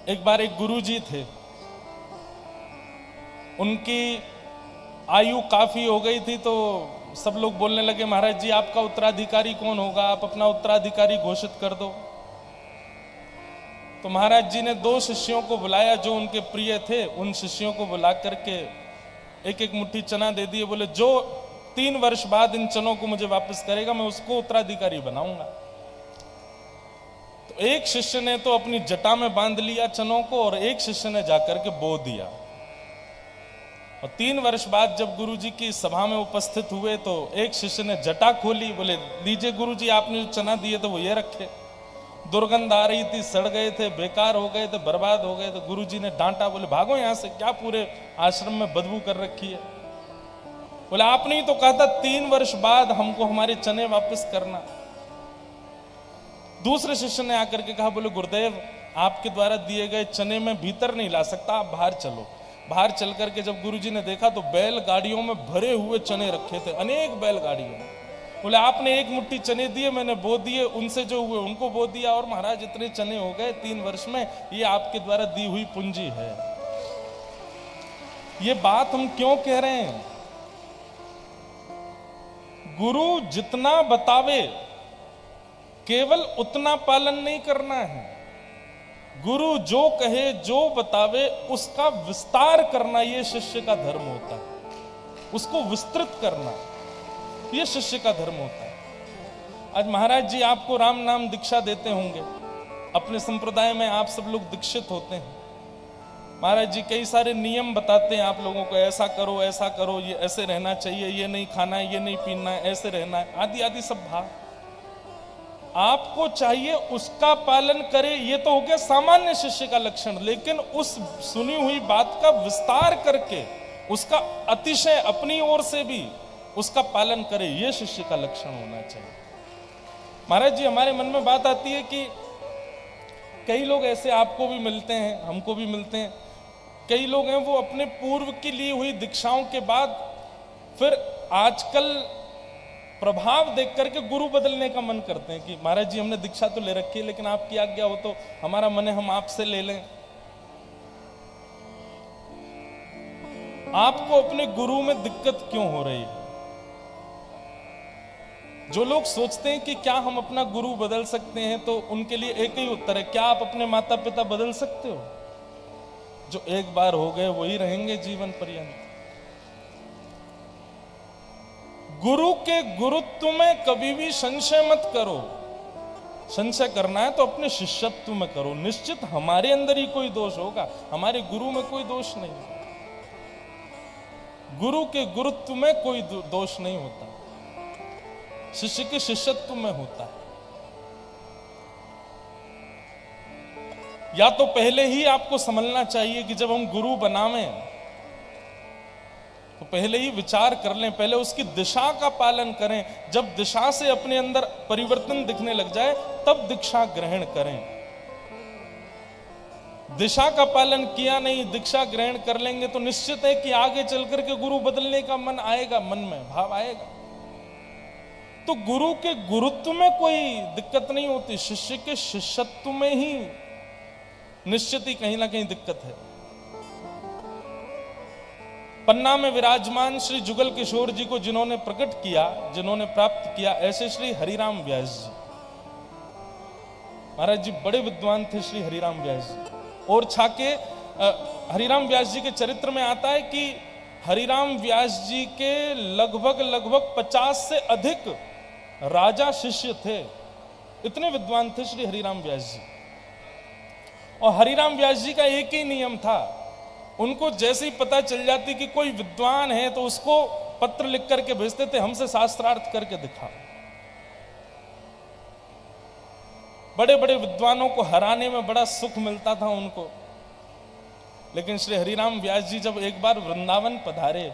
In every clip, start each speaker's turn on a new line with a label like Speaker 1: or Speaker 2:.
Speaker 1: एक बार एक गुरुजी थे, उनकी आयु काफी हो गई थी, तो सब लोग बोलने लगे महाराज जी आपका उत्तराधिकारी कौन होगा, आप अपना उत्तराधिकारी घोषित कर दो। तो महाराज जी ने 2 शिष्यों को बुलाया जो उनके प्रिय थे। उन शिष्यों को बुला करके एक एक मुट्ठी चना दे दिए, बोले जो 3 वर्ष बाद इन चनों को मुझे वापस करेगा मैं उसको उत्तराधिकारी बनाऊंगा। तो एक शिष्य ने तो अपनी जटा में बांध लिया चनों को और एक शिष्य ने जाकर के बो दिया। और 3 वर्ष बाद जब गुरुजी की सभा में उपस्थित हुए तो एक शिष्य ने जटा खोली, बोले लीजिए गुरुजी आपने जो चना दिए थे वो ये रखे। दुर्गंध आ रही थी, सड़ गए थे, बेकार हो गए थे, बर्बाद हो गए। तो गुरुजी ने डांटा, बोले भागो यहां से, क्या पूरे आश्रम में बदबू कर रखी है। बोले आपने ही तो कहा था 3 वर्ष बाद हमको हमारे चने वापस करना। दूसरे शिष्य ने आकर के कहा, बोले गुरुदेव आपके द्वारा दिए गए चने में भीतर नहीं ला सकता, आप बाहर चलो। बाहर चल करके जब गुरुजी ने देखा तो बैलगाड़ियों में भरे हुए चने रखे थे, अनेक बैलगाड़ियों में। बोले आपने एक मुट्ठी चने दिए, मैंने बो दिए, उनसे जो हुए उनको बो दिया, और महाराज इतने चने हो गए 3 वर्ष में, ये आपके द्वारा दी हुई पूंजी है। ये बात हम क्यों कह रहे हैं? गुरु जितना बतावे केवल उतना पालन नहीं करना है। गुरु जो कहे जो बतावे उसका विस्तार करना, ये शिष्य का धर्म होता है। उसको विस्तृत करना ये शिष्य का धर्म होता है। आज महाराज जी आपको राम नाम दीक्षा देते होंगे, अपने संप्रदाय में आप सब लोग दीक्षित होते हैं। महाराज जी कई सारे नियम बताते हैं आप लोगों को, ऐसा करो, ये ऐसे रहना चाहिए, ये नहीं खाना है, ये नहीं पीना है, ऐसे रहना है, आदि आदि सब भाग आपको चाहिए उसका पालन करे। ये तो हो गया सामान्य शिष्य का लक्षण, लेकिन उस सुनी हुई बात का विस्तार करके उसका अतिशय अपनी ओर से भी उसका पालन करे, ये शिष्य का लक्षण होना चाहिए। महाराज जी हमारे मन में बात आती है कि कई लोग ऐसे आपको भी मिलते हैं, हमको भी मिलते हैं, कई लोग हैं वो अपने पूर्व की ली हुई दीक्षाओं के बाद फिर आजकल प्रभाव देख करके गुरु बदलने का मन करते हैं कि महाराज जी हमने दीक्षा तो ले रखी है, लेकिन आपकी आज्ञा हो तो हमारा मन है हम आपसे ले लें। आपको अपने गुरु में दिक्कत क्यों हो रही है? जो लोग सोचते हैं कि क्या हम अपना गुरु बदल सकते हैं, तो उनके लिए एक ही उत्तर है, क्या आप अपने माता पिता बदल सकते हो? जो एक बार हो गए वही रहेंगे जीवन पर्यंत। गुरु के गुरुत्व में कभी भी संशय मत करो। संशय करना है तो अपने शिष्यत्व में करो। निश्चित हमारे अंदर ही कोई दोष होगा, हमारे गुरु में कोई दोष नहीं। गुरु के गुरुत्व में कोई दोष नहीं होता, शिष्य के शिष्यत्व में होता है। या तो पहले ही आपको समझना चाहिए कि जब हम गुरु बनावें तो पहले ही विचार कर लें, पहले उसकी दिशा का पालन करें। जब दिशा से अपने अंदर परिवर्तन दिखने लग जाए तब दीक्षा ग्रहण करें। दिशा का पालन किया नहीं, दीक्षा ग्रहण कर लेंगे तो निश्चित है कि आगे चल करके गुरु बदलने का मन आएगा, मन में भाव आएगा। तो गुरु के गुरुत्व में कोई दिक्कत नहीं होती, शिष्य के शिष्यत्व में ही निश्चित ही कहीं ना कहीं दिक्कत है। पन्ना में विराजमान श्री जुगल किशोर जी को जिन्होंने प्रकट किया, जिन्होंने प्राप्त किया, ऐसे श्री हरिराम व्यास जी महाराज जी बड़े विद्वान थे। श्री हरिराम व्यास जी और छाके हरिराम व्यास जी के चरित्र में आता है कि हरिराम व्यास जी के लगभग 50 से अधिक राजा शिष्य थे, इतने विद्वान थे श्री हरिराम व्यास जी। और हरिराम व्यास जी का एक ही नियम था, उनको जैसे ही पता चल जाती कि कोई विद्वान है तो उसको पत्र लिख करके भेजते थे, हमसे शास्त्रार्थ करके दिखा। बड़े बड़े विद्वानों को हराने में बड़ा सुख मिलता था उनको। लेकिन श्री हरिराम व्यास जी जब एक बार वृंदावन पधारे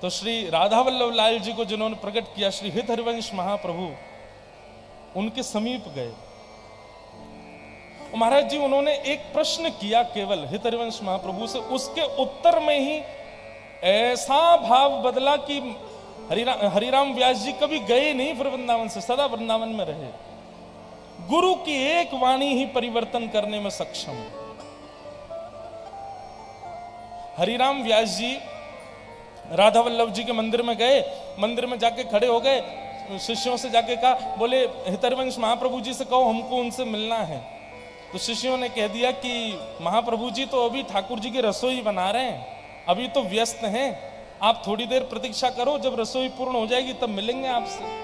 Speaker 1: तो श्री राधा वल्लभ लाल जी को जिन्होंने प्रकट किया, श्री हित हरिवंश महाप्रभु, उनके समीप गए। महाराज जी उन्होंने एक प्रश्न किया केवल हित हरिवंश महाप्रभु से, उसके उत्तर में ही ऐसा भाव बदला कि हरिराम व्यास जी कभी गए नहीं फिर वृंदावन से, सदा वृंदावन में रहे। गुरु की एक वाणी ही परिवर्तन करने में सक्षम है। हरिराम व्यास जी राधा वल्लभ जी के मंदिर में गए, मंदिर में जाके खड़े हो गए, शिष्यों से जाके कहा, बोले हितरवंश महाप्रभु जी से कहो हमको उनसे मिलना है। तो शिष्यों ने कह दिया कि महाप्रभु जी तो अभी ठाकुर जी की रसोई बना रहे हैं, अभी तो व्यस्त हैं, आप थोड़ी देर प्रतीक्षा करो, जब रसोई पूर्ण हो जाएगी तब मिलेंगे आपसे।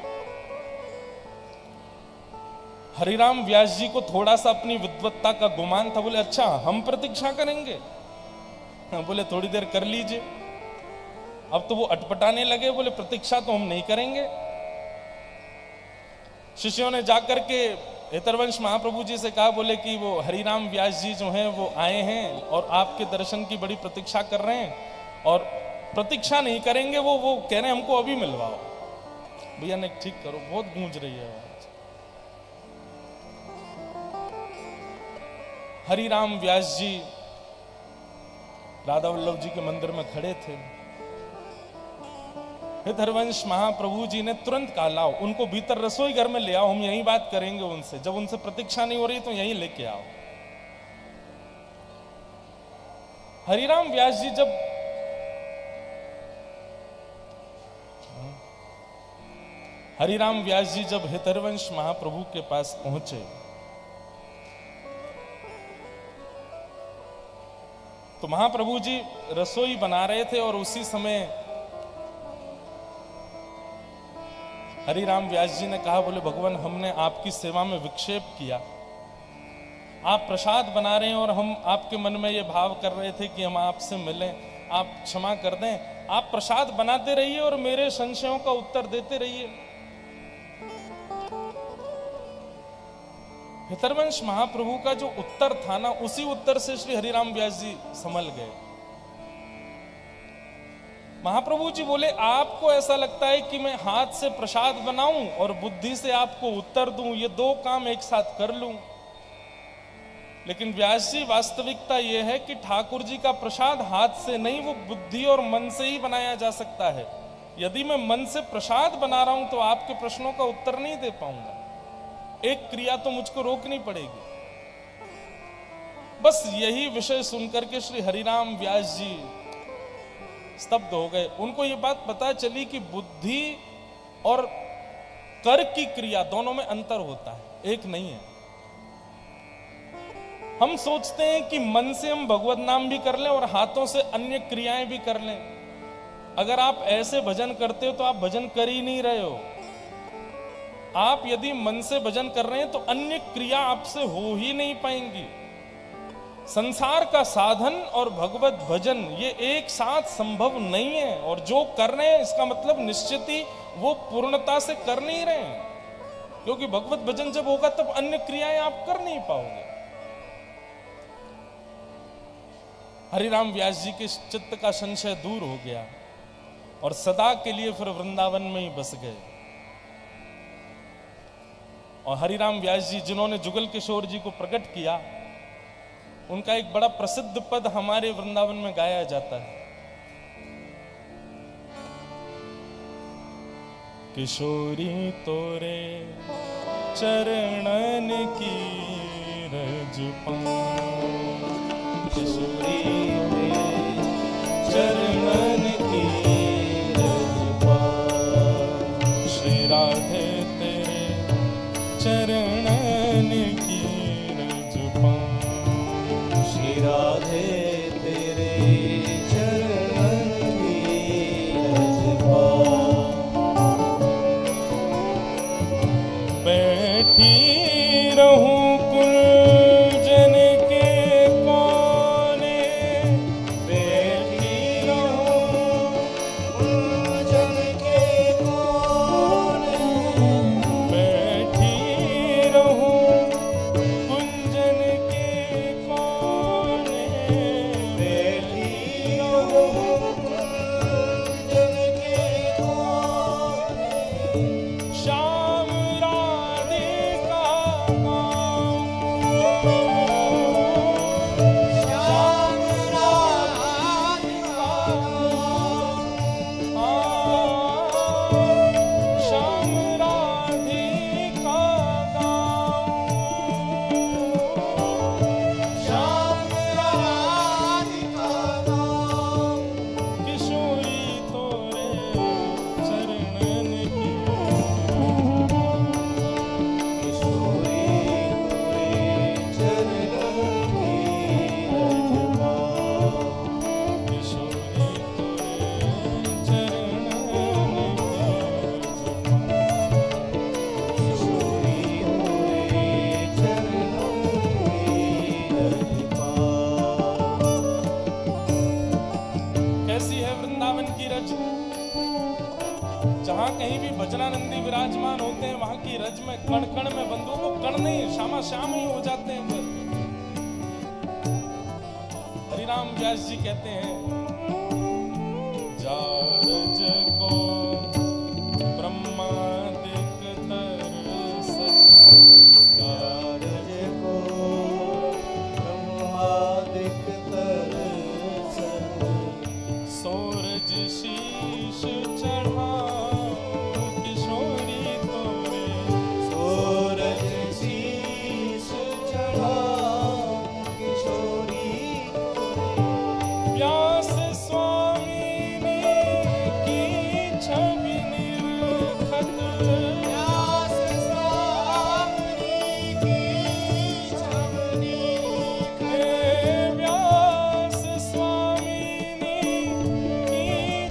Speaker 1: हरिराम व्यास जी को थोड़ा सा अपनी विद्वत्ता का गुमान था, बोले अच्छा हम प्रतीक्षा करेंगे? बोले थोड़ी देर कर लीजिए। अब तो वो अटपटाने लगे, बोले प्रतीक्षा तो हम नहीं करेंगे। शिष्यों ने जाकर के हितरवंश महाप्रभु जी से कहा, बोले कि वो हरिराम व्यास जी जो हैं वो आए हैं और आपके दर्शन की बड़ी प्रतीक्षा कर रहे हैं, और प्रतीक्षा नहीं करेंगे, वो कह रहे हैं हमको अभी मिलवाओ। भैया ने ठीक करो, बहुत गूंज रही है आवाज। हरिराम व्यास जी राधा वल्लभ जी के मंदिर में खड़े थे। हितरवंश महाप्रभु जी ने तुरंत कहा, लाओ उनको भीतर रसोई घर में ले आओ, हम यही बात करेंगे उनसे, जब उनसे प्रतीक्षा नहीं हो रही तो यहीं लेके आओ। हरिराम व्यास जी जब हितरवंश महाप्रभु के पास पहुंचे तो महाप्रभु जी रसोई बना रहे थे, और उसी समय हरिराम व्यास जी ने कहा, बोले भगवान हमने आपकी सेवा में विक्षेप किया, आप प्रसाद बना रहे हैं और हम आपके मन में ये भाव कर रहे थे कि हम आपसे मिलें, आप क्षमा कर दें, आप प्रसाद बनाते रहिए और मेरे संशयों का उत्तर देते रहिए। हितरवंश महाप्रभु का जो उत्तर था ना, उसी उत्तर से श्री हरिराम व्यास जी संभल गए। महाप्रभु जी बोले, आपको ऐसा लगता है कि मैं हाथ से प्रसाद बनाऊं और बुद्धि से आपको उत्तर दूं, ये दो काम एक साथ कर लूं। लेकिन व्यास जी वास्तविकता यह है कि ठाकुर जी का प्रसाद हाथ से नहीं, वो बुद्धि और मन से ही बनाया जा सकता है। यदि मैं मन से प्रसाद बना रहा हूं तो आपके प्रश्नों का उत्तर नहीं दे पाऊंगा, एक क्रिया तो मुझको रोकनी पड़ेगी। बस यही विषय सुनकर के श्री हरिराम व्यास जी स्तब्ध हो गए। उनको ये बात पता चली कि बुद्धि और कर की क्रिया दोनों में अंतर होता है, एक नहीं है। हम सोचते हैं कि मन से हम भगवत नाम भी कर लें और हाथों से अन्य क्रियाएं भी कर लें। अगर आप ऐसे भजन करते हो तो आप भजन कर ही नहीं रहे हो। आप यदि मन से भजन कर रहे हैं तो अन्य क्रिया आपसे हो ही नहीं पाएंगी। संसार का साधन और भगवत भजन ये एक साथ संभव नहीं है, और जो कर रहे हैं इसका मतलब निश्चित ही वो पूर्णता से कर नहीं रहे हैं, क्योंकि भगवत भजन जब होगा तब अन्य क्रियाएं आप कर नहीं पाओगे। हरिराम व्यास जी के चित्त का संशय दूर हो गया और सदा के लिए फिर वृंदावन में ही बस गए। और हरिराम व्यास जी जिन्होंने जुगल किशोर जी को प्रकट किया, उनका एक बड़ा प्रसिद्ध पद हमारे वृंदावन में गाया जाता है। किशोरी तोरे चरणन की रज पाऊं, किशोरी तोरे चरणन की रज पाऊं, श्री राधे तेरे चरणन की रज पाऊं, श्री राधे तेरे चरणन की रज पाऊं। बैठी रहूं कुंजन के कोने, बैठी रहूं कुंजन के कोने, बैठी रहूं कुंजन के कोने, वज्रानंदी विराजमान होते हैं वहां की रज में, कण कण में बंधु, वो कण नहीं श्यामा श्याम ही हो जाते हैं। फिर हरिराम व्यास जी कहते हैं, जारज को ब्रह्मादिक तरसत,
Speaker 2: जारज को ब्रह्मादिक तरसत,
Speaker 1: सूरज शीश चढ़ाओ किशोरी तोरे,
Speaker 2: सूरज शीश चढ़ाओ किशोरी तोरे,
Speaker 1: व्यास स्वामी ने की छवि निरखत,
Speaker 2: व्यास स्वामी की छवि निरखत,
Speaker 1: व्यास स्वामी ने की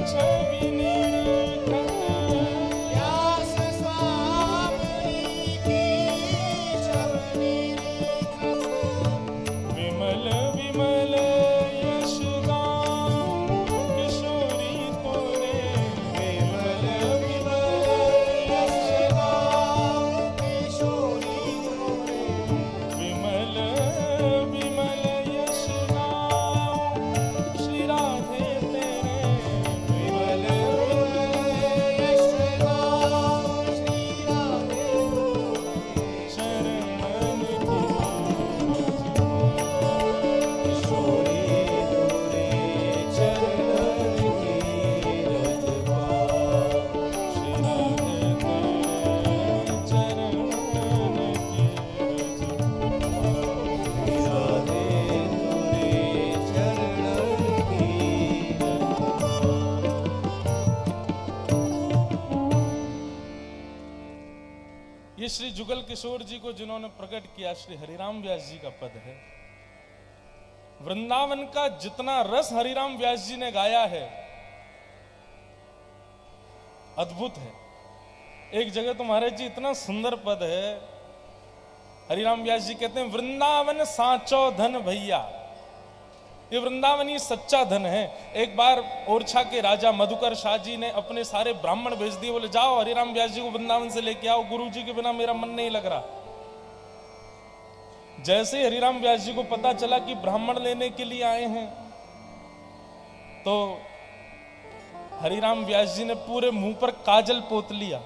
Speaker 1: छवि निरखत,
Speaker 2: व्यास स्वामी की छवि निरखत,
Speaker 1: विमल विमल यश गाऊं किशोरी तोरे,
Speaker 2: विमल विमल यश गाऊं किशोरी तोरे,
Speaker 1: विमल विमल यश गाऊं श्री राधे तेरे,
Speaker 2: विमल विमल यश गाऊं श्री राधे तोरे,
Speaker 1: चरणन
Speaker 2: किशोरी तोरे चरणन की रज पाओ,
Speaker 1: श्री राधे तेरे चरणन की रज
Speaker 2: राधे तोरे चरणन की रज
Speaker 1: ये श्री जुगल किशोर जी को जिन्होंने प्रकट किया श्री हरिराम व्यास जी का पद है। वृंदावन का जितना रस हरिराम व्यास जी ने गाया है अद्भुत है। एक जगह तो महाराज जी इतना सुंदर पद है, हरिराम व्यास जी कहते हैं, वृंदावन सांचो धन भैया, ये वृंदावन ही सच्चा धन है। एक बार ओरछा के राजा मधुकर शाह जी ने अपने सारे ब्राह्मण भेज दिए, बोले जाओ हरिराम व्यास जी को वृंदावन से लेके आओ, गुरु जी के बिना मेरा मन नहीं लग रहा। जैसे हरिराम व्यास जी को पता चला कि ब्राह्मण लेने के लिए आए हैं, तो हरिराम व्यास जी ने पूरे मुंह पर काजल पोत लिया,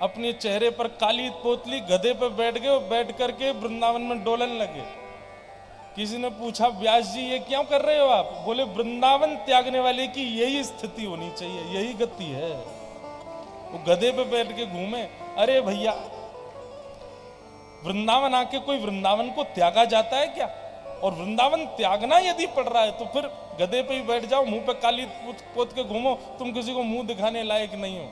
Speaker 1: अपने चेहरे पर काली पोत ली, गधे पर बैठ गए और बैठ करके वृंदावन में डोलन लगे। किसी ने पूछा, व्यास जी ये क्यों कर रहे हो आप? बोले वृंदावन त्यागने वाले की यही स्थिति होनी चाहिए, यही गति है। वो गधे पे बैठ के घूमे। अरे भैया, वृंदावन आके कोई वृंदावन को त्यागा जाता है क्या? और वृंदावन त्यागना यदि पड़ रहा है तो फिर गधे पे ही बैठ जाओ, मुंह पे काली पोत के घूमो, तुम किसी को मुंह दिखाने लायक नहीं हो।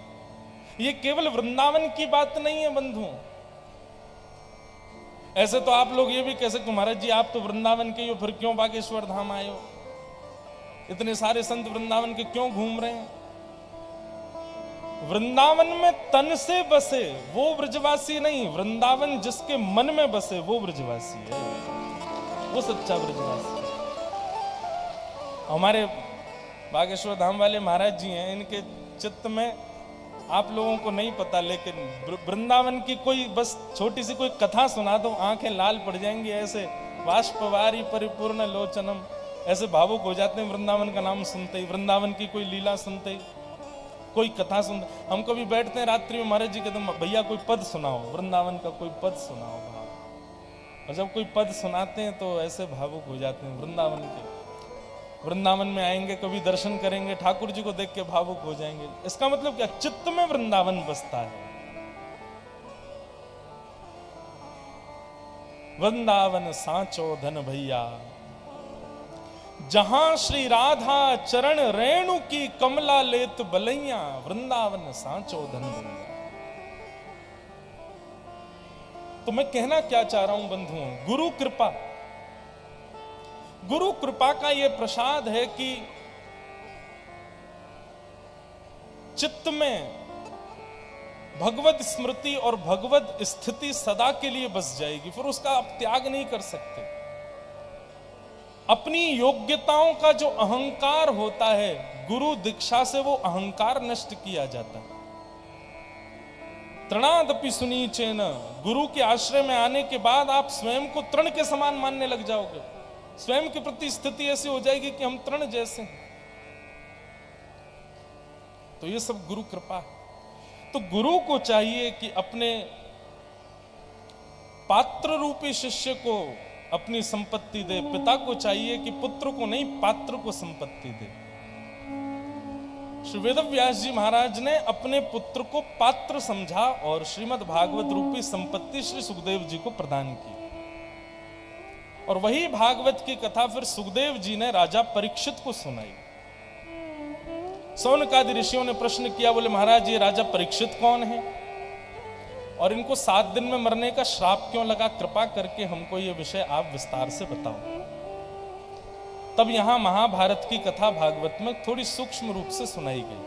Speaker 1: ये केवल वृंदावन की बात नहीं है बंधुओं। ऐसे तो आप लोग ये भी कह सकते, महाराज जी आप तो वृंदावन के हो, फिर क्यों बागेश्वर धाम आए हो? इतने सारे संत वृंदावन के क्यों घूम रहे हैं? वृंदावन में तन से बसे वो ब्रजवासी नहीं, वृंदावन जिसके मन में बसे वो ब्रजवासी है, वो सच्चा ब्रजवासी है। हमारे बागेश्वर धाम वाले महाराज जी हैं, इनके चित्त में आप लोगों को नहीं पता, लेकिन वृंदावन की कोई बस छोटी सी कोई कथा सुना दो, आंखें लाल पड़ जाएंगी, ऐसे बाष्पवारी परिपूर्ण लोचनम, ऐसे भावुक हो जाते हैं वृंदावन का नाम सुनते ही, वृंदावन की कोई लीला सुनते ही, कोई कथा सुनते। हम कभी बैठते हैं रात्रि में, महाराज जी कहते हैं भैया कोई पद सुनाओ, वृंदावन का कोई पद सुनाओ भाव। और जब कोई पद सुनाते हैं तो ऐसे भावुक हो जाते हैं वृंदावन के। वृंदावन में आएंगे, कभी दर्शन करेंगे, ठाकुर जी को देख के भावुक हो जाएंगे। इसका मतलब क्या? चित्त में वृंदावन बसता है। वृंदावन सांचो धन भैया, जहां श्री राधा चरण रेणु की कमला लेत बलैया, वृंदावन सांचो धन भैया। तो मैं कहना क्या चाह रहा हूं बंधुओं, गुरु कृपा, गुरु कृपा का यह प्रसाद है कि चित्त में भगवत स्मृति और भगवत स्थिति सदा के लिए बस जाएगी, फिर उसका आप त्याग नहीं कर सकते। अपनी योग्यताओं का जो अहंकार होता है, गुरु दीक्षा से वो अहंकार नष्ट किया जाता है। तृणादपि सुनीचेन, गुरु के आश्रय में आने के बाद आप स्वयं को तृण के समान मानने लग जाओगे। स्वयं के प्रति स्थिति ऐसी हो जाएगी कि हम तृण जैसे हैं। तो ये सब गुरु कृपा है। तो गुरु को चाहिए कि अपने पात्र रूपी शिष्य को अपनी संपत्ति दे। पिता को चाहिए कि पुत्र को नहीं, पात्र को संपत्ति दे। श्री वेदव्यास जी महाराज ने अपने पुत्र को पात्र समझा और श्रीमद् भागवत रूपी संपत्ति श्री सुखदेव जी को प्रदान की। और वही भागवत की कथा फिर सुखदेव जी ने राजा परीक्षित को सुनाई। सौनकादि ऋषियों ने प्रश्न किया, बोले महाराज ये राजा परीक्षित कौन है और इनको 7 दिन में मरने का श्राप क्यों लगा? कृपा करके हमको ये विषय आप विस्तार से बताओ। तब यहां महाभारत की कथा भागवत में थोड़ी सूक्ष्म रूप से सुनाई गई।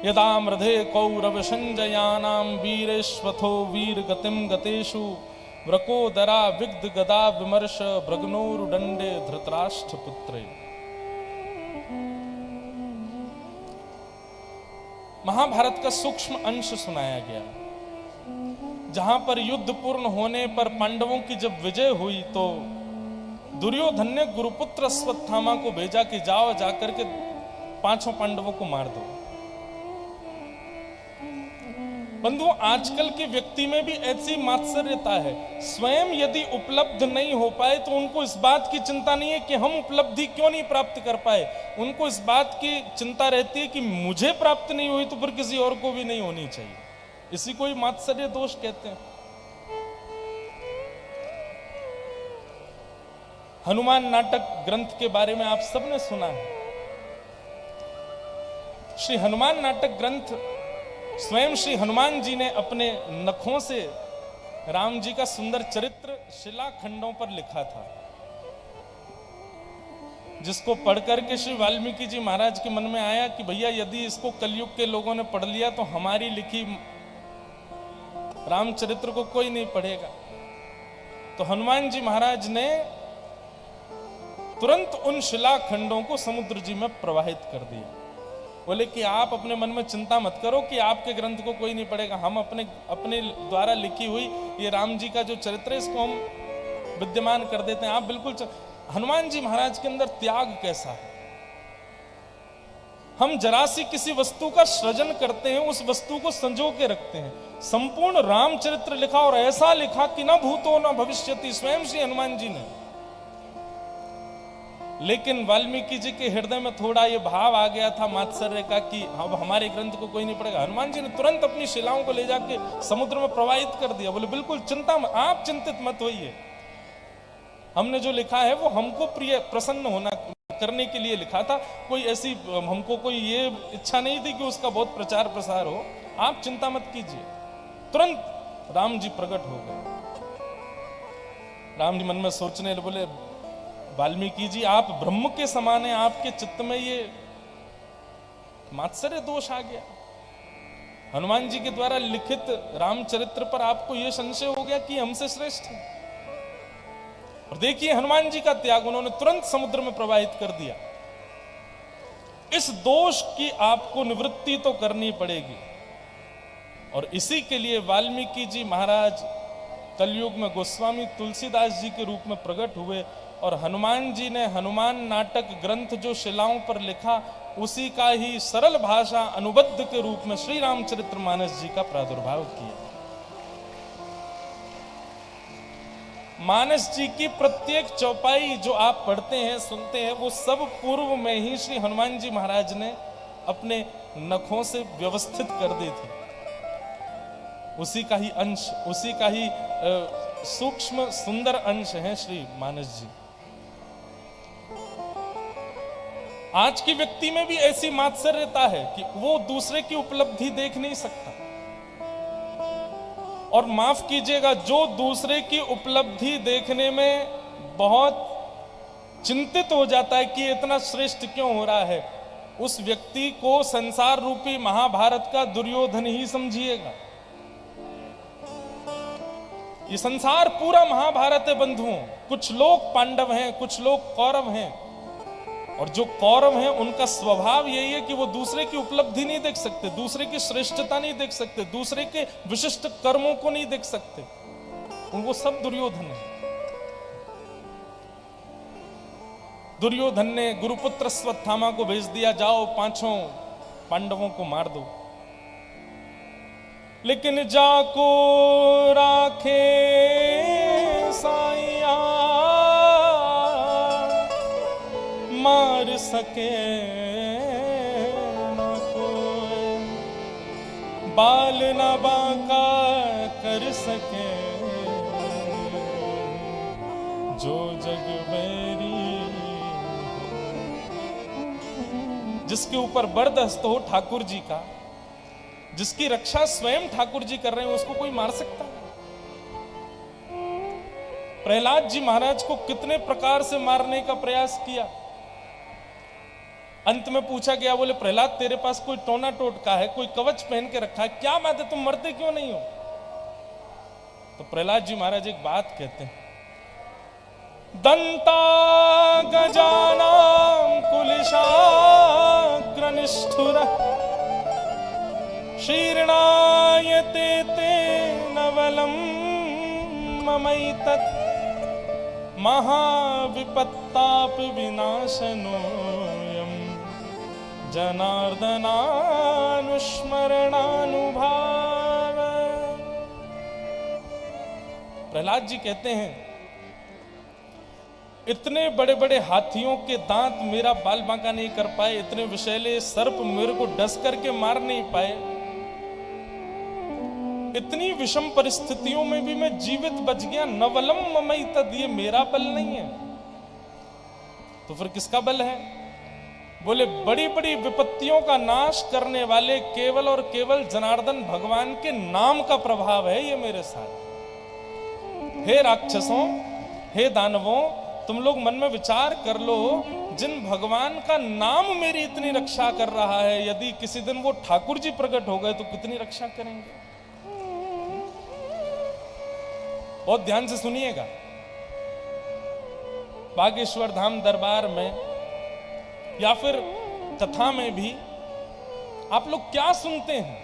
Speaker 1: यदा मृधे कौरव संजयानाम वीरेश्वथो वीर गतिम गतेषु व्रकोदरा विग्ध गदा विमर्श भ्रग्नोरुदंडे धृतराष्ट्र पुत्रे। महाभारत का सूक्ष्म अंश सुनाया गया, जहां पर युद्ध पूर्ण होने पर पांडवों की जब विजय हुई तो दुर्योधन ने गुरुपुत्र अश्वत्थामा को भेजा कि जाओ जाकर के 5 पांडवों को मार दो। बंधु, आजकल के व्यक्ति में भी ऐसी मात्सर्यता है। स्वयं यदि उपलब्ध नहीं हो पाए तो उनको इस बात की चिंता नहीं है कि हम उपलब्धि क्यों नहीं प्राप्त कर पाए। उनको इस बात की चिंता रहती है कि मुझे प्राप्त नहीं हुई तो फिर किसी और को भी नहीं होनी चाहिए। इसी को ही मात्सर्य दोष कहते हैं। हनुमान नाटक ग्रंथ के बारे में आप सबने सुना है। श्री हनुमान नाटक ग्रंथ स्वयं श्री हनुमान जी ने अपने नखों से राम जी का सुंदर चरित्र शिलाखंडों पर लिखा था, जिसको पढ़कर के श्री वाल्मीकि जी महाराज के मन में आया कि भैया यदि इसको कलयुग के लोगों ने पढ़ लिया तो हमारी लिखी रामचरित्र को कोई नहीं पढ़ेगा। तो हनुमान जी महाराज ने तुरंत उन शिलाखंडों को समुद्र जी में प्रवाहित कर दिया। बोले कि आप अपने मन में चिंता मत करो कि आपके ग्रंथ को कोई नहीं पढ़ेगा, हम अपने द्वारा लिखी हुई ये राम जी का जो चरित्र है इसको हम विद्यमान कर देते हैं। आप बिल्कुल हनुमान जी महाराज के अंदर त्याग कैसा है। हम जरा सी किसी वस्तु का सृजन करते हैं, उस वस्तु को संजो के रखते हैं। संपूर्ण रामचरित्र लिखा और ऐसा लिखा कि न भूतो न भविष्यति, स्वयं श्री हनुमान जी ने। लेकिन वाल्मीकि जी के हृदय में थोड़ा ये भाव आ गया था मात्सर्य का कि अब हमारे ग्रंथ को कोई नहीं पढ़ेगा। हनुमान जी ने तुरंत अपनी शिलाओं को ले जाके समुद्र में प्रवाहित कर दिया। बोले बिल्कुल चिंता मत, आप चिंतित मत होइए, हमने जो लिखा है वो हमको प्रिय प्रसन्न होना करने के लिए लिखा था। कोई ऐसी हमको कोई ये इच्छा नहीं थी कि उसका बहुत प्रचार प्रसार हो। आप चिंता मत कीजिए। तुरंत राम जी प्रकट हो गए। राम जी मन में सोचने बोले वाल्मीकि जी आप ब्रह्म के समान हैं, आपके चित्त में ये मात्सर्य दोष आ गया। हनुमान जी के द्वारा लिखित रामचरित्र पर आपको यह संशय हो गया कि हमसे श्रेष्ठ है। और देखिए हनुमान जी का त्याग, उन्होंने तुरंत समुद्र में प्रवाहित कर दिया। इस दोष की आपको निवृत्ति तो करनी पड़ेगी। और इसी के लिए वाल्मीकि जी महाराज कलयुग में गोस्वामी तुलसीदास जी के रूप में प्रकट हुए और हनुमान जी ने हनुमान नाटक ग्रंथ जो शिलाओं पर लिखा उसी का ही सरल भाषा अनुबद्ध के रूप में श्री रामचरितमानस जी का प्रादुर्भाव किया। मानस जी की प्रत्येक चौपाई जो आप पढ़ते हैं सुनते हैं वो सब पूर्व में ही श्री हनुमान जी महाराज ने अपने नखों से व्यवस्थित कर दी थी। उसी का ही अंश, उसी का ही सूक्ष्म सुंदर अंश है श्री मानस जी। आज के व्यक्ति में भी ऐसी मात्सर्यता है कि वो दूसरे की उपलब्धि देख नहीं सकता। और माफ कीजिएगा, जो दूसरे की उपलब्धि देखने में बहुत चिंतित हो जाता है कि इतना श्रेष्ठ क्यों हो रहा है, उस व्यक्ति को संसार रूपी महाभारत का दुर्योधन ही समझिएगा। ये संसार पूरा महाभारत है बंधुओं। कुछ लोग पांडव हैं, कुछ लोग कौरव हैं। और जो कौरव हैं उनका स्वभाव यही है कि वो दूसरे की उपलब्धि नहीं देख सकते, दूसरे की श्रेष्ठता नहीं देख सकते, दूसरे के विशिष्ट कर्मों को नहीं देख सकते। उनको सब दुर्योधन है। दुर्योधन ने गुरुपुत्र अश्वत्थामा को भेज दिया, जाओ पांचों पांडवों को मार दो। लेकिन जाको राखे साइया मार सके न कोई, बाल न बांका कर सके जो जग बैरी। जिसके ऊपर बरदस्त हो ठाकुर जी का, जिसकी रक्षा स्वयं ठाकुर जी कर रहे हैं, उसको कोई मार सकता है? प्रहलाद जी महाराज को कितने प्रकार से मारने का प्रयास किया। अंत में पूछा गया, बोले प्रहलाद तेरे पास कोई टोना टोटका है, कोई कवच पहन के रखा है, क्या बात है तुम मरते क्यों नहीं हो? तो प्रहलाद जी महाराज एक बात कहते हैं, दंता गजानां कुलिशाग्र निष्ठुर शीर्णायते ते नवलम ममैतत् महाविपत्ताप विनाशनोयम् जनार्दनानुस्मरणानुभाव। प्रहलाद जी कहते हैं, इतने बड़े बड़े हाथियों के दांत मेरा बाल बांका नहीं कर पाए, इतने विषैले सर्प मेरे को डस करके मार नहीं पाए, इतनी विषम परिस्थितियों में भी मैं जीवित बच गया। नवलम ममैतत्, ये मेरा बल नहीं है तो फिर किसका बल है? बोले बड़ी बड़ी विपत्तियों का नाश करने वाले केवल और केवल जनार्दन भगवान के नाम का प्रभाव है ये मेरे साथ। हे राक्षसों, हे दानवों, तुम लोग मन में विचार कर लो, जिन भगवान का नाम मेरी इतनी रक्षा कर रहा है, यदि किसी दिन वो ठाकुर जी प्रकट हो गए तो कितनी रक्षा करेंगे। बहुत ध्यान से सुनिएगा। बागेश्वर धाम दरबार में या फिर कथा में भी आप लोग क्या सुनते हैं?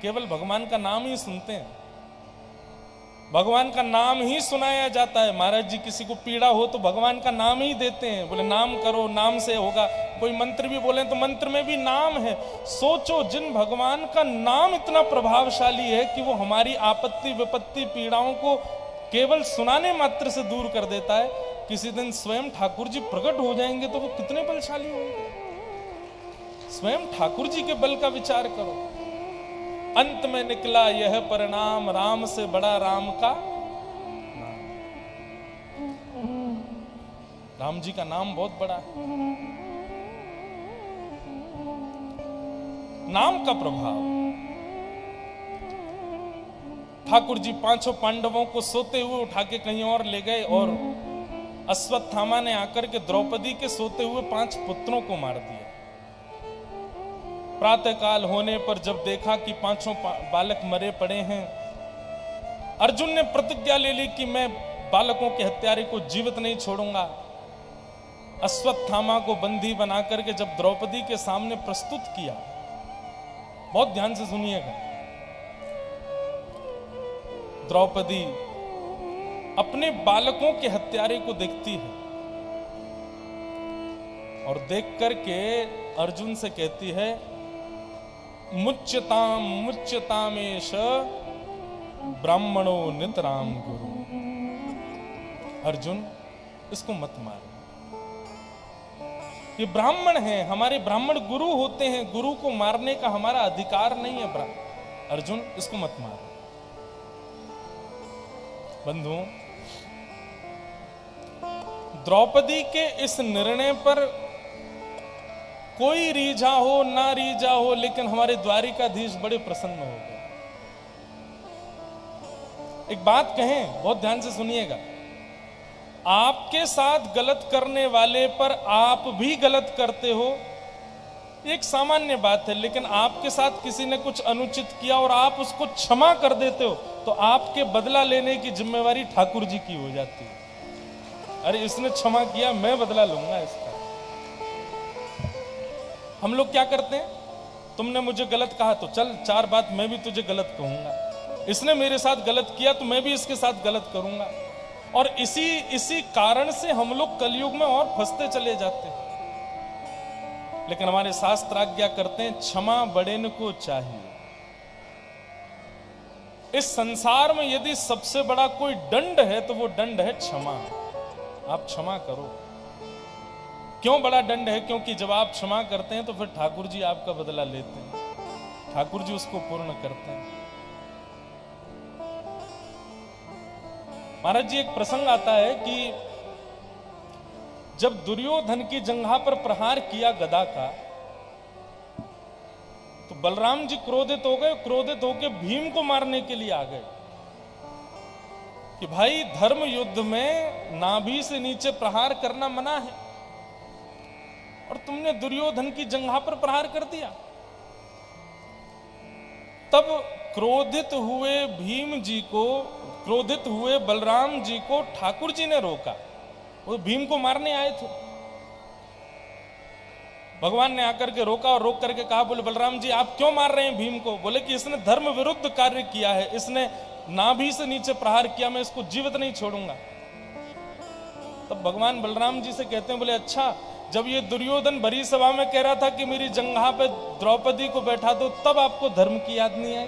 Speaker 1: केवल भगवान का नाम ही सुनते हैं, भगवान का नाम ही सुनाया जाता है। महाराज जी किसी को पीड़ा हो तो भगवान का नाम ही देते हैं, बोले नाम करो, नाम से होगा। कोई मंत्र भी बोले तो मंत्र में भी नाम है। सोचो, जिन भगवान का नाम इतना प्रभावशाली है कि वो हमारी आपत्ति विपत्ति पीड़ाओं को केवल सुनाने मात्र से दूर कर देता है, किसी दिन स्वयं ठाकुर जी प्रकट हो जाएंगे तो वो कितने बलशाली होंगे। स्वयं ठाकुर जी के बल का विचार करो। अंत में निकला यह परिणाम, राम से बड़ा राम का नाम। राम जी का नाम बहुत बड़ा है। नाम का प्रभाव। ठाकुर जी पांचों पांडवों को सोते हुए उठा के कहीं और ले गए और अश्वत्थामा ने आकर के द्रौपदी के सोते हुए 5 पुत्रों को मार दिया। प्रातःकाल होने पर जब देखा कि पांचों बालक मरे पड़े हैं, अर्जुन ने प्रतिज्ञा ले ली कि मैं बालकों के हत्यारे को जीवित नहीं छोड़ूंगा। अश्वत्थामा को बंदी बना करके जब द्रौपदी के सामने प्रस्तुत किया, बहुत ध्यान से सुनिएगा। द्रौपदी अपने बालकों के हत्यारे को देखती है और देख करके अर्जुन से कहती है, मुच्यताम मुच्यतामेश ब्राह्मणो नितराम गुरु। अर्जुन, इसको मत मार, ये ब्राह्मण हैं, हमारे ब्राह्मण गुरु होते हैं, गुरु को मारने का हमारा अधिकार नहीं है। अर्जुन, इसको मत मार। बंधुओं, द्रौपदी के इस निर्णय पर कोई रीझा हो ना रीझा हो, लेकिन हमारे द्वारिकाधीश बड़े प्रसन्न हो गए। एक बात कहें, बहुत ध्यान से सुनिएगा। आपके साथ गलत करने वाले पर आप भी गलत करते हो, एक सामान्य बात है, लेकिन आपके साथ किसी ने कुछ अनुचित किया और आप उसको क्षमा कर देते हो, तो आपके बदला लेने की जिम्मेवारी ठाकुर जी की हो जाती है। अरे इसने क्षमा किया, मैं बदला लूंगा इसका। हम लोग क्या करते हैं, तुमने मुझे गलत कहा तो चल 4 बात मैं भी तुझे गलत कहूंगा, इसने मेरे साथ गलत किया तो मैं भी इसके साथ गलत करूंगा। और इसी कारण से हम लोग कलयुग में और फंसते चले जाते हैं। लेकिन हमारे शास्त्र आज्ञा करते हैं, क्षमा बड़ेन को चाहिए। इस संसार में यदि सबसे बड़ा कोई दंड है तो वो दंड है क्षमा। आप क्षमा करो। क्यों बड़ा दंड है? क्योंकि जब आप क्षमा करते हैं तो फिर ठाकुर जी आपका बदला लेते हैं, ठाकुर जी उसको पूर्ण करते हैं। महाराज जी, एक प्रसंग आता है कि जब दुर्योधन की जंघा पर प्रहार किया गदा का, तो बलराम जी क्रोधित हो गए। क्रोधित होकर भीम को मारने के लिए आ गए कि भाई, धर्म युद्ध में नाभि से नीचे प्रहार करना मना है और तुमने दुर्योधन की जंघा पर प्रहार कर दिया। तब क्रोधित हुए बलराम जी को ठाकुर जी ने रोका। वो भीम को मारने आए थे, भगवान ने आकर के रोका और रोक करके कहा, बोले बलराम जी आप क्यों मार रहे हैं भीम को? बोले कि इसने धर्म विरुद्ध कार्य किया है, इसने नाभि से नीचे प्रहार किया, मैं इसको जीवित नहीं छोड़ूंगा। तब भगवान बलराम जी से कहते हैं, बोले अच्छा, जब ये दुर्योधन भरी सभा में कह रहा था कि मेरी जंघा पे द्रौपदी को बैठा दो, तब आपको धर्म की याद नहीं आई?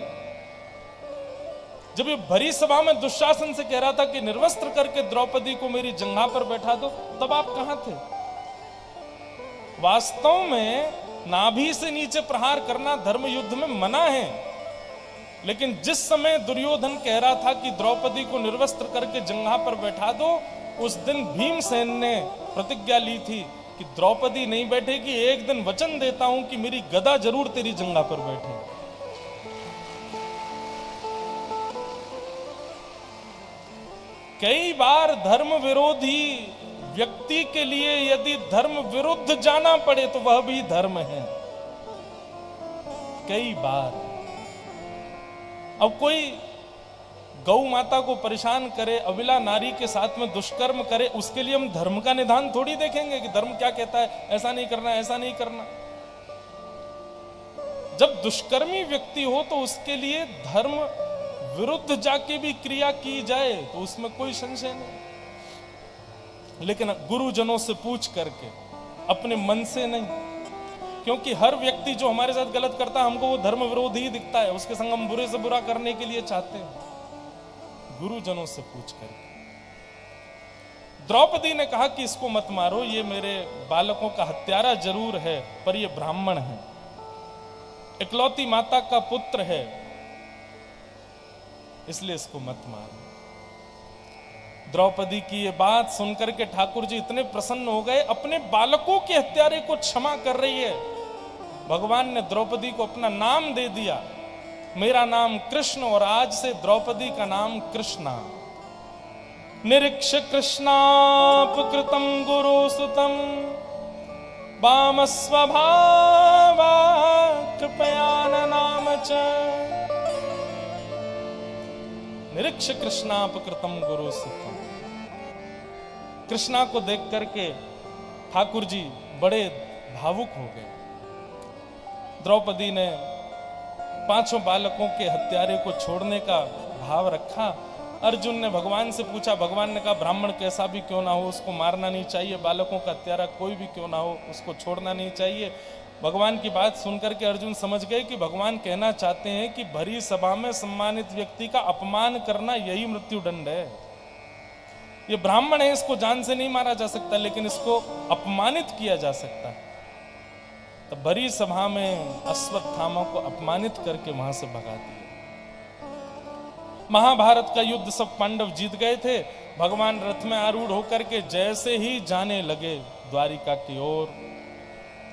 Speaker 1: जब ये भरी सभा में दुशासन से कह रहा था कि निर्वस्त्र करके द्रौपदी को मेरी जंघा पर बैठा दो, तब आप कहां थे? वास्तव में नाभि से नीचे प्रहार करना धर्म युद्ध में मना है, लेकिन जिस समय दुर्योधन कह रहा था कि द्रौपदी को निर्वस्त्र करके जंघा पर बैठा दो, उस दिन भीमसेन ने प्रतिज्ञा ली थी कि द्रौपदी नहीं बैठेगी, एक दिन वचन देता हूं कि मेरी गदा जरूर तेरी जंघा पर बैठे। कई बार धर्म विरोधी व्यक्ति के लिए यदि धर्म विरुद्ध जाना पड़े तो वह भी धर्म है। कई बार अब कोई गौ माता को परेशान करे, अविला नारी के साथ में दुष्कर्म करे, उसके लिए हम धर्म का निदान थोड़ी देखेंगे कि धर्म क्या कहता है, ऐसा नहीं करना, ऐसा नहीं करना। जब दुष्कर्मी व्यक्ति हो तो उसके लिए धर्म विरुद्ध जाके भी क्रिया की जाए तो उसमें कोई संशय नहीं, लेकिन गुरुजनों से पूछ करके, अपने मन से नहीं। क्योंकि हर व्यक्ति जो हमारे साथ गलत करता है हमको वो धर्म विरोधी ही दिखता है, उसके संग हम बुरे से बुरा करने के लिए चाहते हैं। गुरुजनों से पूछ करके द्रौपदी ने कहा कि इसको मत मारो, ये मेरे बालकों का हत्यारा जरूर है पर ये ब्राह्मण है, इकलौती माता का पुत्र है, इसलिए इसको मत मारो। द्रौपदी की ये बात सुनकर के ठाकुर जी इतने प्रसन्न हो गए, अपने बालकों के हत्यारे को क्षमा कर रही है। भगवान ने द्रौपदी को अपना नाम दे दिया, मेरा नाम कृष्ण, और आज से द्रौपदी का नाम कृष्णा। निरीक्ष कृष्णापकृतं गुरुसुतं वाम स्वभावा कृपया नाम च। निरीक्ष कृष्णापकृतं गुरुसुतं। कृष्णा को देख करके ठाकुर जी बड़े भावुक हो गए। द्रौपदी ने 5 बालकों के हत्यारे को छोड़ने का भाव रखा। अर्जुन ने भगवान से पूछा, भगवान ने कहा ब्राह्मण कैसा भी क्यों ना हो उसको मारना नहीं चाहिए, बालकों का हत्यारा कोई भी क्यों ना हो उसको छोड़ना नहीं चाहिए। भगवान की बात सुनकर के अर्जुन समझ गए कि भगवान कहना चाहते हैं कि भरी सभा में सम्मानित व्यक्ति का अपमान करना यही मृत्युदंड है। ये ब्राह्मण है, इसको जान से नहीं मारा जा सकता, लेकिन इसको अपमानित किया जा सकता है। तो भरी सभा में अश्वत्थामा को अपमानित करके वहां से भगा दिया। महाभारत का युद्ध सब पांडव जीत गए थे। भगवान रथ में आरूढ़ होकर के जैसे ही जाने लगे द्वारिका की ओर,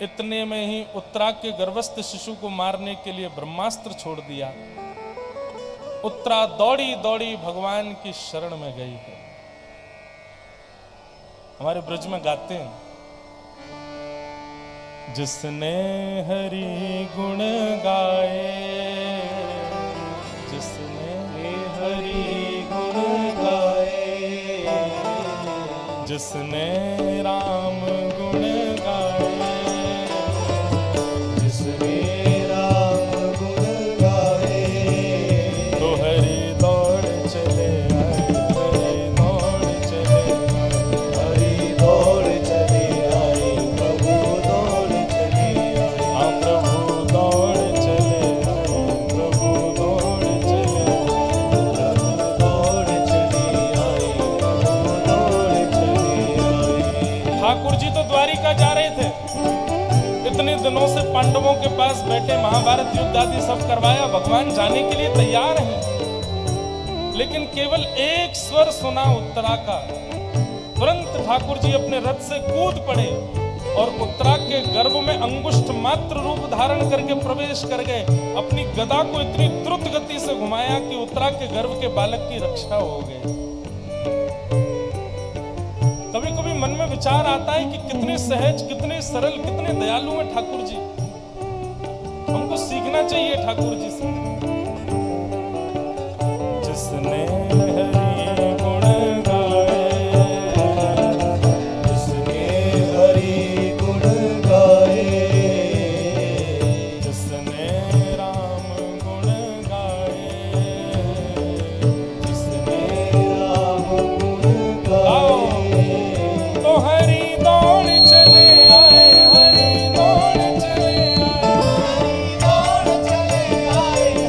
Speaker 1: इतने में ही उत्तरा के गर्भस्थ शिशु को मारने के लिए ब्रह्मास्त्र छोड़ दिया। उत्तरा दौड़ी दौड़ी भगवान की शरण में गई है। हमारे ब्रज में गाते हैं, जिसने हरि गुण गाए, जिसने हरि गुण गाए, जिसने राम गुण गाए, ठाकुर जी तो द्वारिका जा रहे थे, इतने दिनों से पांडवों के पास बैठे, महाभारत युद्ध आदि सब करवाया, भगवान जाने के लिए तैयार हैं, लेकिन केवल एक स्वर सुना उत्तरा का। तुरंत ठाकुर जी अपने रथ से कूद पड़े और उत्तरा के गर्भ में अंगुष्ठ मात्र रूप धारण करके प्रवेश कर गए। अपनी गदा को इतनी द्रुत गति से घुमाया कि उत्तरा के गर्भ के बालक की रक्षा हो गई। कभी कभी मन में विचार आता है कि कितने सहज, कितने सरल, कितने दयालु हैं ठाकुर जी। हमको सीखना चाहिए ठाकुर जी से। जिसने हरि गुण गाए,
Speaker 2: जिसने हरि गुण गाए,
Speaker 1: जिसने राम गुण गाए,
Speaker 2: जिसने राम गुण गाए,
Speaker 1: तो हरि दौड़ चले आए, हरि दौड़ चले आए,
Speaker 2: दौड़ चले आए,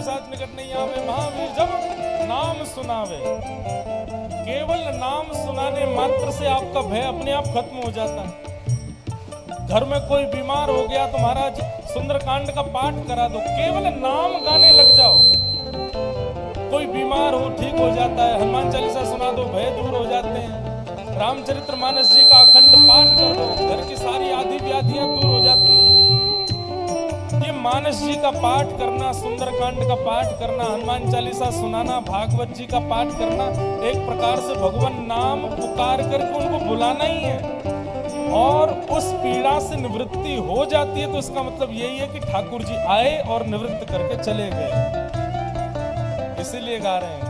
Speaker 1: पिशाच निकट नहीं आवे। महावीर जब नाम सुनावे, केवल नाम सुनाने मात्र से आपका भय अपने आप खत्म हो जाता है। घर में कोई बीमार हो गया तो महाराज सुंदरकांड का पाठ करा दो, केवल नाम गाने लग जाओ, कोई बीमार हो ठीक हो जाता है। हनुमान चालीसा सुना दो, भय दूर हो जाते हैं। रामचरितमानस जी का अखंड पाठ कर दो, घर की सारी आदि व्याधियां दूर हो जाती हैं। ये मानस जी का पाठ करना, सुंदरकांड का पाठ करना, हनुमान चालीसा सुनाना, भागवत जी का पाठ करना, एक प्रकार से भगवान नाम पुकार करके उनको बुलाना ही है। और उस पीड़ा से निवृत्ति हो जाती है तो इसका मतलब यही है कि ठाकुर जी आए और निवृत्त करके चले गए। इसीलिए गा रहे हैं,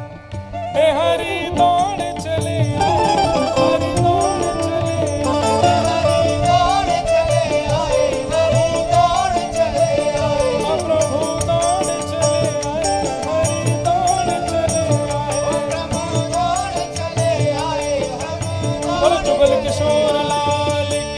Speaker 1: हे हरि दौड़ चले आए, हरि दौड़ चले आए,
Speaker 2: हरि दौड़ चले आए, हरि दौड़ चले आए,
Speaker 1: प्रभु दौड़ चले आए, हरि दौड़ चले आए,
Speaker 2: प्रभु दौड़ चले आए, हरि
Speaker 1: बोलो जुगल किशोर लाल की।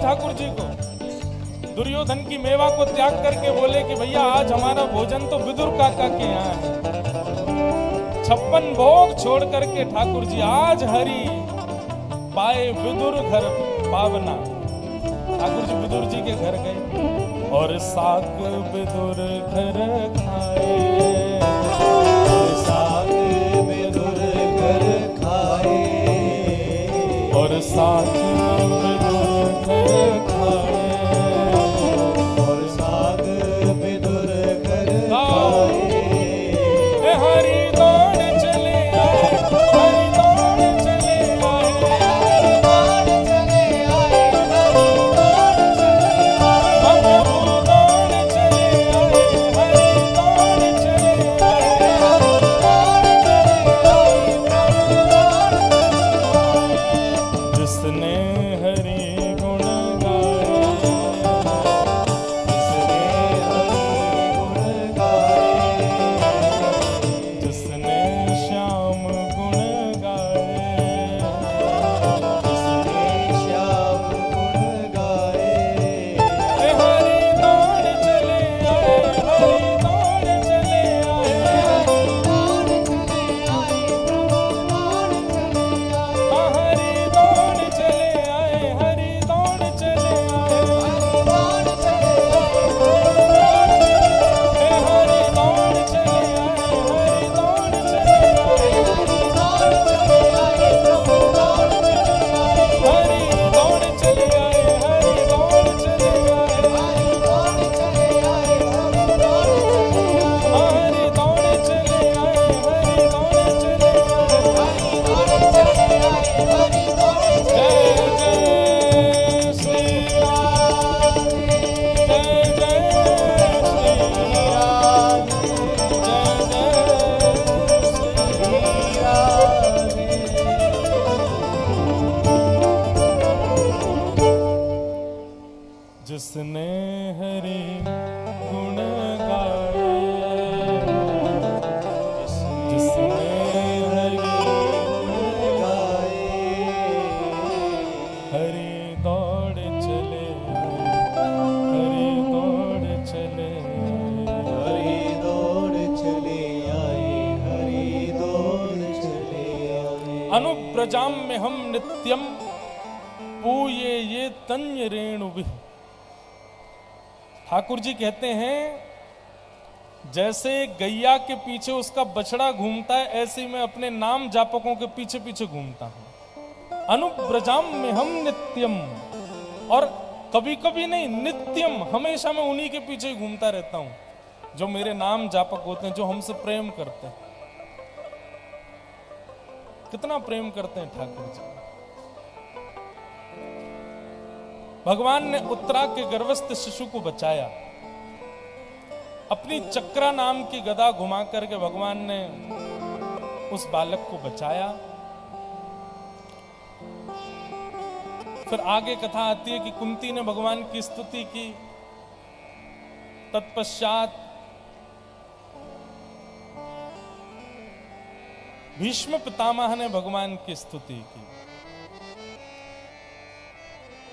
Speaker 1: ठाकुर जी को दुर्योधन की मेवा को त्याग करके बोले कि भैया आज हमारा भोजन तो विदुर काका के यहाँ है। 56 भोग छोड़ करके ठाकुर जी आज हरि पाए विदुर घर पावना। ठाकुर जी विदुर जी के घर गए और साग विदुर घर खाए,
Speaker 2: साग विदुर घर खाए,
Speaker 1: और साग विदुर घर खाए,
Speaker 2: और साग विदुर घर खाए।
Speaker 1: हरि दौड़ चले आए, हरि दौड़ चले आए,
Speaker 2: हरि दौड़ चले आए, हरि दौड़ चले आए,
Speaker 1: प्रभु दौड़ चले आए, हरि दौड़ चले आए,
Speaker 2: हरि दौड़ चले आए, प्रभु दौड़ चले आए।
Speaker 1: जिसने हरि अनुप्रजाम में हम नित्यम पूये ये तन्य रेणु विह। ठाकुर जी कहते हैं जैसे गैया के पीछे उसका बछड़ा घूमता है, ऐसे मैं अपने नाम जापकों के पीछे पीछे घूमता हूं। अनुब्रजाम में हम नित्यम, और कभी कभी नहीं, नित्यम, हमेशा मैं उन्हीं के पीछे ही घूमता रहता हूं जो मेरे नाम जापक होते हैं, जो हमसे प्रेम करते हैं। कितना प्रेम करते हैं ठाकुर जी। भगवान ने उत्तरा के गर्भस्थ शिशु को बचाया। अपनी चक्रा नाम की गदा घुमा करके भगवान ने उस बालक को बचाया। फिर आगे कथा आती है कि कुंती ने भगवान की स्तुति की। तत्पश्चात भीष्म पितामह ने भगवान की स्तुति की।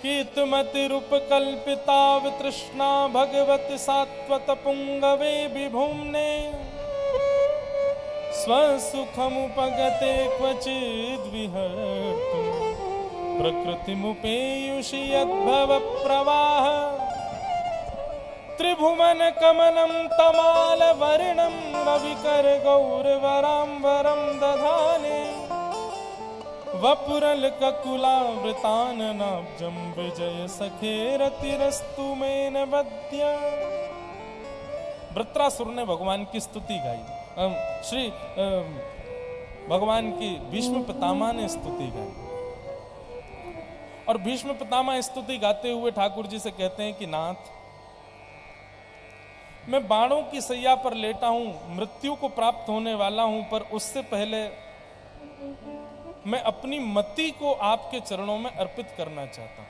Speaker 1: कीर्तिमतिरुपकल्पिता वितृष्णा भगवति सात्वत पुंगवे विभुम्ने स्वसुखमुपगते क्वचिद् विहर्तुं प्रकृतिमुपेयुषि यद्भव प्रवाह त्रिभुवन कमनं तमाल वर्णं रविकर गौरवराम्बरं दधाने वपुरल ककुलावृताननाब्जं विजय सखेरतिरस्तु मेन वद्या। वृत्रासुर ने भगवान की स्तुति गाई। भगवान की भीष्म पितामह ने स्तुति गाई। और भीष्म पितामह स्तुति गाते हुए ठाकुर जी से कहते हैं कि नाथ, मैं बाणों की सैया पर लेटा हूं, मृत्यु को प्राप्त होने वाला हूं, पर उससे पहले मैं अपनी मति को आपके चरणों में अर्पित करना चाहता हूं।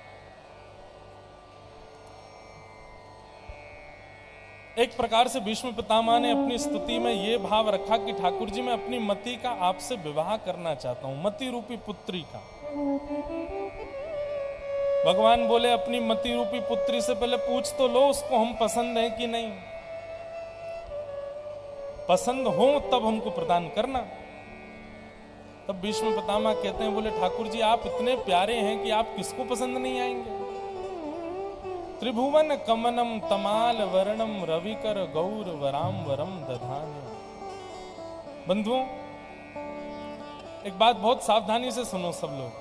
Speaker 1: एक प्रकार से भीष्म पितामह ने अपनी स्तुति में यह भाव रखा कि ठाकुर जी, मैं अपनी मति का आपसे विवाह करना चाहता हूं, मति रूपी पुत्री का। भगवान बोले, अपनी मति रूपी पुत्री से पहले पूछ तो लो उसको हम पसंद हैं कि नहीं। पसंद हो तब हमको प्रदान करना। तब भीष्म पितामह कहते हैं, बोले ठाकुर जी, आप इतने प्यारे हैं कि आप किसको पसंद नहीं आएंगे। त्रिभुवन कमनम तमाल वर्णम रविकर गौर वराम्बरम दधाने। बंधुओं, एक बात बहुत सावधानी से सुनो सब लोग।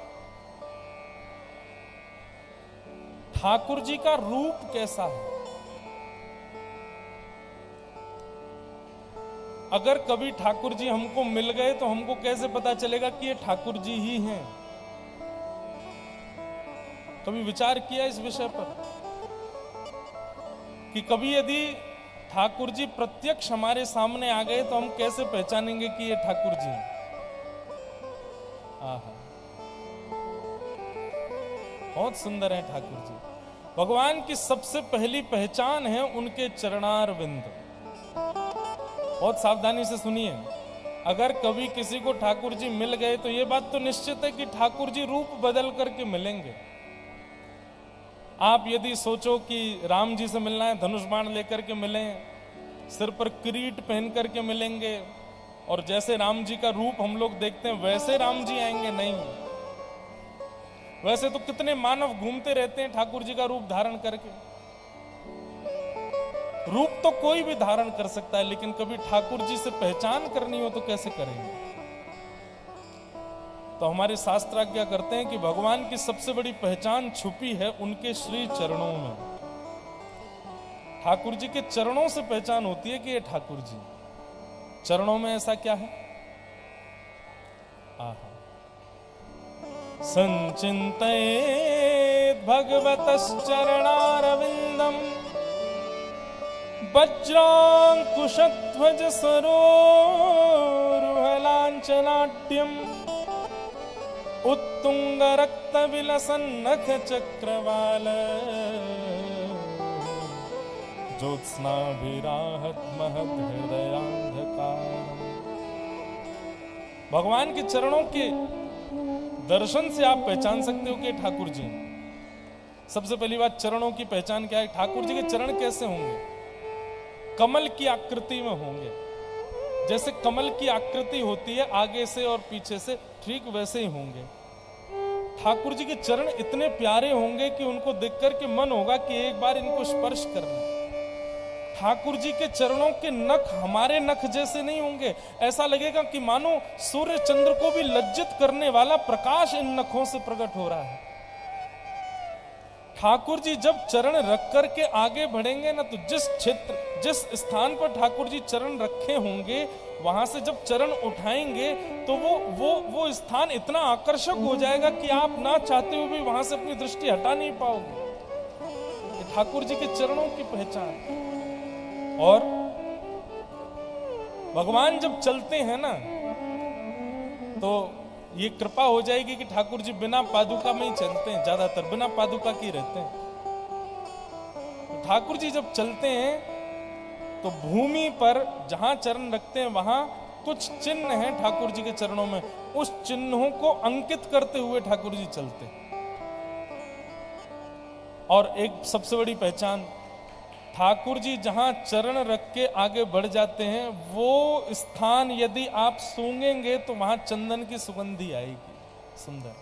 Speaker 1: ठाकुर जी का रूप कैसा है? अगर कभी ठाकुर जी हमको मिल गए तो हमको कैसे पता चलेगा कि ये ठाकुर जी ही हैं? कभी विचार किया इस विषय पर कि कभी यदि ठाकुर जी प्रत्यक्ष हमारे सामने आ गए तो हम कैसे पहचानेंगे कि ये ठाकुर जी हैं? आहा, बहुत सुंदर है ठाकुर जी। भगवान की सबसे पहली पहचान है उनके चरणार विंद। बहुत सावधानी से सुनिए। अगर कभी किसी को ठाकुर जी मिल गए तो यह बात तो निश्चित है कि ठाकुर जी रूप बदल करके मिलेंगे। आप यदि सोचो कि राम जी से मिलना है, धनुष बाण लेकर के मिलें, सिर पर किरीट पहन करके मिलेंगे और जैसे राम जी का रूप हम लोग देखते हैं वैसे राम जी आएंगे, नहीं। वैसे तो कितने मानव घूमते रहते हैं ठाकुर जी का रूप धारण करके। रूप तो कोई भी धारण कर सकता है, लेकिन कभी ठाकुर जी से पहचान करनी हो तो कैसे करेंगे? तो हमारे शास्त्र आज्ञा करते हैं कि भगवान की सबसे बड़ी पहचान छुपी है उनके श्री चरणों में। ठाकुर जी के चरणों से पहचान होती है कि ये ठाकुर जी। चरणों में ऐसा क्या है? आहा, संचिन्तयेत् भगवतश्चरणारविन्दम् वज्रांकुशध्वज सरोरुहलाञ्छनाट्यम् उत्तुंग रक्त विलसन नख चक्रवाल ज्योत्स्नाभिराहत महद हृदयांधकारम्। भगवान के चरणों के दर्शन से आप पहचान सकते हो कि ठाकुर जी। सबसे पहली बात, चरणों की पहचान क्या है? ठाकुर जी के चरण कैसे होंगे? कमल की आकृति में होंगे। जैसे कमल की आकृति होती है आगे से और पीछे से, ठीक वैसे ही होंगे। ठाकुर जी के चरण इतने प्यारे होंगे कि उनको देख करके मन होगा कि एक बार इनको स्पर्श करना। ठाकुर जी के चरणों के नख हमारे नख जैसे नहीं होंगे, ऐसा लगेगा कि मानो सूर्य चंद्र को भी लज्जित करने वाला प्रकाश इन नखों से प्रकट हो रहा है। ठाकुर जी जब चरण रख करके आगे बढ़ेंगे ना, तो जिस स्थान पर ठाकुर जी चरण रखे होंगे वहां से जब चरण उठाएंगे तो वो स्थान इतना आकर्षक हो जाएगा कि आप ना चाहते हुए भी वहां से अपनी दृष्टि हटा नहीं पाओगे। ये ठाकुर जी के चरणों की पहचान। और भगवान जब चलते हैं ना, तो ये कृपा हो जाएगी कि ठाकुर जी बिना पादुका में ही चलते हैं, ज्यादातर बिना पादुका के रहते हैं। तो ठाकुर जी जब चलते हैं तो भूमि पर जहां चरण रखते हैं वहां कुछ चिन्ह हैं ठाकुर जी के चरणों में, उस चिन्हों को अंकित करते हुए ठाकुर जी चलते हैं। और एक सबसे बड़ी पहचान, ठाकुर जी जहां चरण रख के आगे बढ़ जाते हैं वो स्थान यदि आप सूंघेंगे तो वहां चंदन की सुगंधी आएगी। सुंदर।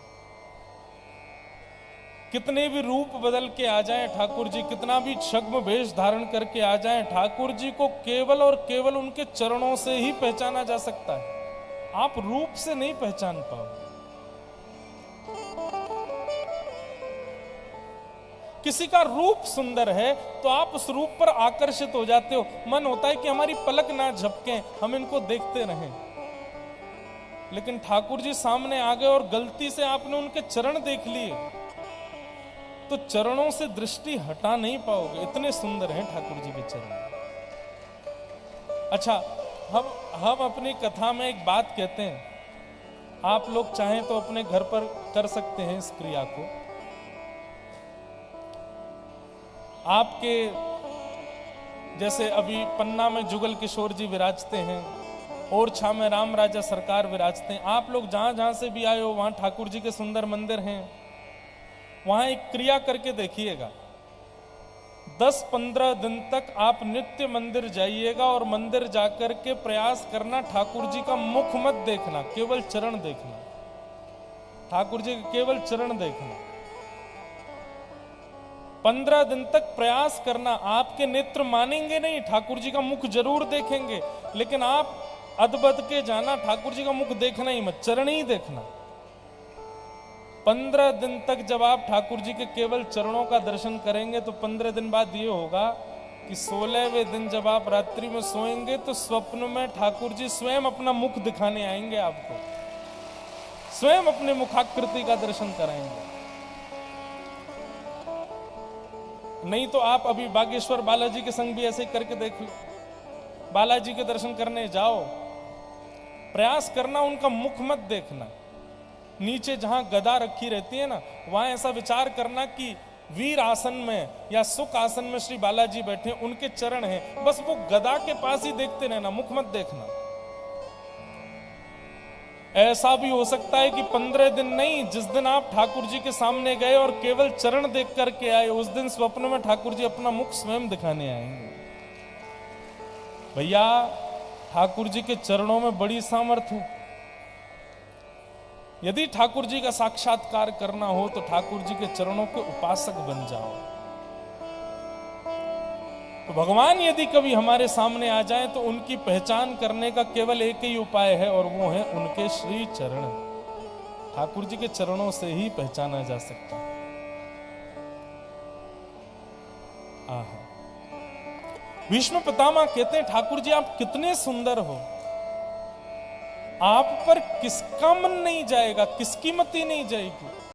Speaker 1: कितने भी रूप बदल के आ जाएं ठाकुर जी, कितना भी छद्म वेश धारण करके आ जाएं, ठाकुर जी को केवल और केवल उनके चरणों से ही पहचाना जा सकता है। आप रूप से नहीं पहचान पाओगे। किसी का रूप सुंदर है तो आप उस रूप पर आकर्षित हो जाते हो, मन होता है कि हमारी पलक ना झपके, हम इनको देखते रहें। लेकिन ठाकुर जी सामने आ गए और गलती से आपने उनके चरण देख लिए तो चरणों से दृष्टि हटा नहीं पाओगे, इतने सुंदर हैं ठाकुर जी के चरण। अच्छा, हम अपनी कथा में एक बात कहते हैं, आप लोग चाहें तो अपने घर पर कर सकते हैं इस क्रिया को। आपके जैसे अभी पन्ना में जुगल किशोर जी विराजते हैं, ओरछा में राम राजा सरकार विराजते हैं। आप लोग जहां जहां से भी आए हो वहां ठाकुर जी के सुंदर मंदिर हैं, वहां एक क्रिया करके देखिएगा। 10-15 दिन तक आप नित्य मंदिर जाइएगा और मंदिर जाकर के प्रयास करना ठाकुर जी का मुख मत देखना, केवल चरण देखना। ठाकुर जी के केवल चरण देखना। 15 दिन तक प्रयास करना। आपके नेत्र मानेंगे नहीं, ठाकुर जी का मुख जरूर देखेंगे, लेकिन आप अदबद के जाना, ठाकुर जी का मुख देखना ही मत, चरण ही देखना। 15 दिन तक जब आप ठाकुर जी के केवल चरणों का दर्शन करेंगे तो 15 दिन बाद ये होगा कि 16वें दिन जब आप रात्रि में सोएंगे तो स्वप्न में ठाकुर जी स्वयं अपना मुख दिखाने आएंगे, आपको स्वयं अपने मुखाकृति का दर्शन कराएंगे। नहीं तो आप अभी बागेश्वर बालाजी के संग भी ऐसे करके देख लो। बालाजी के दर्शन करने जाओ, प्रयास करना उनका मुख मत देखना। नीचे जहां गदा रखी रहती है ना, वहां ऐसा विचार करना कि वीर आसन में या सुख आसन में श्री बालाजी बैठे, उनके चरण हैं, बस वो गदा के पास ही देखते रहना, मुख मत देखना। ऐसा भी हो सकता है कि 15 दिन नहीं, जिस दिन आप ठाकुर जी के सामने गए और केवल चरण देख करके आए, उस दिन स्वप्न में ठाकुर जी अपना मुख स्वयं दिखाने आएंगे। भैया, ठाकुर जी के चरणों में बड़ी सामर्थ्य है। यदि ठाकुर जी का साक्षात्कार करना हो तो ठाकुर जी के चरणों के उपासक बन जाओ। तो भगवान यदि कभी हमारे सामने आ जाएं तो उनकी पहचान करने का केवल एक ही उपाय है, और वो है उनके श्री चरण। ठाकुर जी के चरणों से ही पहचाना जा सकता है। आहा, भीष्म पितामह कहते हैं, ठाकुर जी आप कितने सुंदर हो, आप पर किसका मन नहीं जाएगा, किसकी मति नहीं जाएगी।